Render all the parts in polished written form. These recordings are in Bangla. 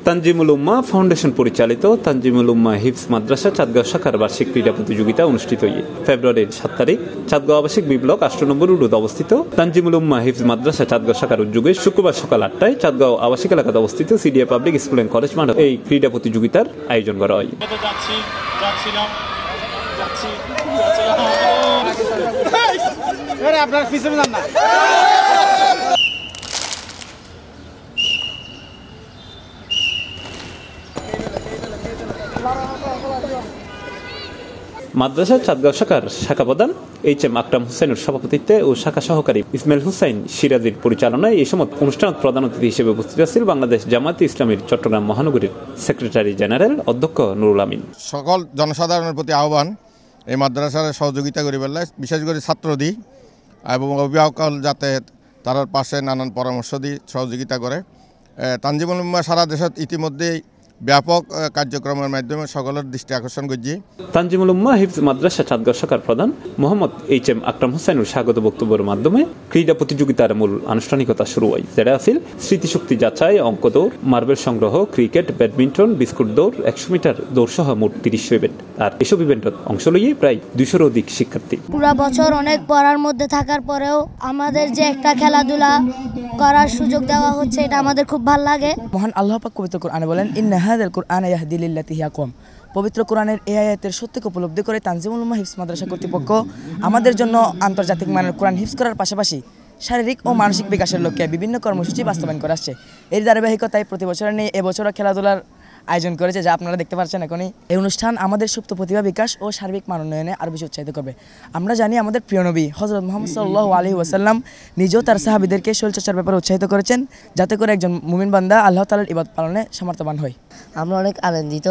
তানজিমুল উম্মাহ ফাউন্ডেশন পরিচালিত তানজিমুল উম্মাহ হিফজ মাদ্রাসা চাঁদগাঁও শাখার বার্ষিক ক্রীড়া প্রতিযোগিতা অনুষ্ঠিত ফেব্রুয়ারির ৭ তারিখ চাঁদগাঁও আবাসিক বি ব্লক ৮ নম্বর রোডে অবস্থিত তানজিমুল উম্মাহ হিফজ মাদ্রাসা চাঁদগাঁও শাখার উদ্যোগে শুক্রবার সকাল ৮টায় চাঁদগাঁও আবাসিক এলাকাতে অবস্থিত CDA public school and college মাঠে এই ক্রীড়া প্রতিযোগিতার আয়োজন করা হয়। মাদ্রাসা চাঁদগাঁও শাখার শাখা প্রধান HM আকরাম হোসেনের সভাপতিত্বে ও শাখা সহকারী ইসমাইল হুসাইন সিরাজির পরিচালনায় এই সময় অনুষ্ঠানত প্রধান অতিথি হিসেবে উপস্থিত ছিল বাংলাদেশ জামায়াতে ইসলামীর চট্টগ্রাম মহানগরীর সেক্রেটারি জেনারেল অধ্যক্ষ নুরুল আমিন। সকল জনসাধারণের প্রতি আহ্বান এই মাদ্রাসার সহযোগিতা করি বেলায় বিশেষ করে ছাত্রদি এবং অভিভাবক যাতে তার পাশে নানান পরামর্শ দিয়ে সহযোগিতা করে। তানজিমুল উম্মাহ সারা দেশত ইতিমধ্যেই ব্যাপক কার্যক্রমের মাধ্যমে সকলের দৃষ্টি আকর্ষণ করছি। তানজিমুল উম্মাহ হিফজ মাদ্রাসা চাঁদগাঁও শাখার প্রধান মোহাম্মদ HM আকরাম হোসেনের স্বাগত বক্তব্যের মাধ্যমে ক্রীড়া প্রতিযোগিতার মূল আনুষ্ঠানিকতা শুরু হয়, যেটা আছিল স্মৃতিশক্তি যাচাই, অঙ্ক দৌড়, মার্বেল সংগ্রহ, ক্রিকেট, ব্যাডমিন্টন, বিস্কুট দৌড়, 100 মিটার দৌড় সহ মোট 30 ইভেন্ট। আর এসব ইভেন্টত অংশ লইয়ে প্রায় 200-র অধিক শিক্ষার্থী। পুরো বছর অনেক পড়ার মধ্যে থাকার পরেও আমাদের যে একটা খেলাধুলা করার সুযোগ দেওয়া হচ্ছে, এটা আমাদের খুব ভালো লাগে। মহান আল্লাহ পাক পবিত্র কোরআনে বলেন, ইন্না হাযাল কুরআনা ইয়াহদি লিল্লাতি হিয়া আকওয়াম। পবিত্র কোরআনের এই আয়াতের সত্যকে উপলব্ধি করে তানজিমুল উম্মাহ হিফজ মাদ্রাসা কর্তৃপক্ষ আমাদের জন্য আন্তর্জাতিক মানের কোরআন হিফজ করার পাশাপাশি শারীরিক ও মানসিক বিকাশের লক্ষ্যে বিভিন্ন কর্মসূচি বাস্তবায়ন করে আসছে। এর ধারাবাহিকতায় প্রতি বছরের নিয়ে এবছরও খেলাধুলার আয়োজন করেছে, যা আপনারা দেখতে পাচ্ছেন এখনই। এই অনুষ্ঠান আমাদের সুপ্ত প্রতিভা বিকাশ ও সার্বিক মান উন্নয়নে আরও বেশি উৎসাহিত করবে। আমরা জানি আমাদের প্রিয় নবী হযরত মুহাম্মদ সাল্লাল্লাহু আলাইহি ওয়াসাল্লাম নিজেও তার সাহাবীদেরকে শরীরচর্চার ব্যাপারে উৎসাহিত করেছেন, যাতে করে একজন মুমিন বান্দা আল্লাহ তাআলার ইবাদত পালনে সামর্থ্যবান হয়। আমরা অনেক আনন্দিত।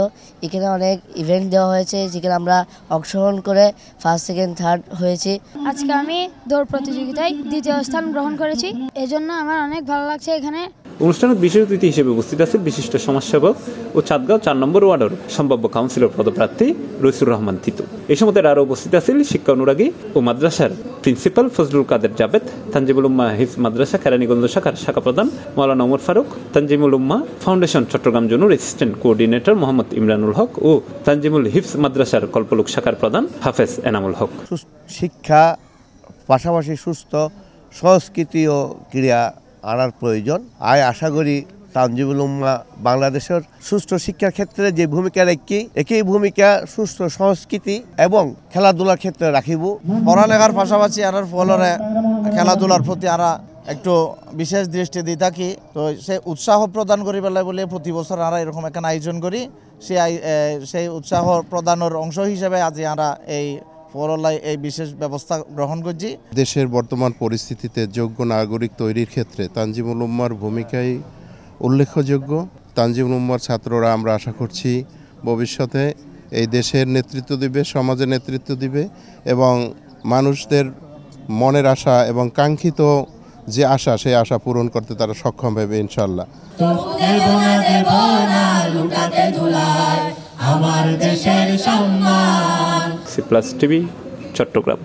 এখানে অনেক ইভেন্ট দেওয়া হয়েছে, যেখানে আমরা অংশগ্রহণ করে ফার্স্ট, সেকেন্ড, থার্ড হয়েছি। আজকে আমি দৌড় প্রতিযোগিতায় 2য় স্থান গ্রহণ করেছি, এজন্য আমার অনেক ভালো লাগছে। এখানে অনুষ্ঠানের বিশেষ অতিথি হিসেবে উপস্থিত আছেন বিশিষ্ট সমাজসেবক ও চাঁদগাঁও 4 নম্বর ওয়ার্ডের সম্ভাব্য কাউন্সিলর পদপ্রার্থী রইসুর রহমান তিতু। এই সময় আরও উপস্থিত আছেন শিক্ষা অনুরাগী ও মাদ্রাসার প্রিন্সিপাল ফজলুল কাদের জাবেদ, তানজিমুল উম্মাহ হিফজ মাদ্রাসা কেরানীগঞ্জ শাখার শাখা প্রধান মাওলানা ওমর ফারুক, তানজিমুল উম্মাহ ফাউন্ডেশন চট্টগ্রাম জোনের অ্যাসিস্ট্যান্ট কোঅর্ডিনেটর মোহাম্মদ ইমরানুল হক ও তানজিমুল হিফজ মাদ্রাসার কল্পলুক শাখার প্রধান হাফেজ এনামুল হক। শিক্ষা পাশাপাশি সুস্থ সংস্কৃতি ও ক্রীড়া আনার প্রয়োজন। আশা করি তানজিমুল উম্মাহ বাংলাদেশের সুষ্ঠু শিক্ষার ক্ষেত্রে যে ভূমিকা রাখি, একই ভূমিকা সুষ্ঠু সংস্কৃতি এবং খেলাধুলার ক্ষেত্রে রাখিব। পড়ালেখার পাশাপাশি আর ফলরে খেলাধুলার প্রতি আর একটু বিশেষ দৃষ্টি দিয়ে থাকি। তো সে উৎসাহ প্রদান করি পেলাই বলে প্রতি বছর আমরা এরকম একটা আয়োজন করি। সেই উৎসাহ প্রদানের অংশ হিসেবে আজ আমরা এই এই বিশেষ ব্যবস্থা গ্রহণ করছি। দেশের বর্তমান পরিস্থিতিতে যোগ্য নাগরিক তৈরির ক্ষেত্রে তানজিমুল উম্মাহর ভূমিকাই উল্লেখযোগ্য। তানজিমুল উম্মাহর ছাত্ররা আমরা আশা করছি ভবিষ্যতে এই দেশের নেতৃত্ব দিবে, সমাজের নেতৃত্ব দিবে এবং মানুষদের মনের আশা এবং কাঙ্ক্ষিত যে আশা, সেই আশা পূরণ করতে তারা সক্ষম হবে ইনশাআল্লাহ। C+ TV Chittagong.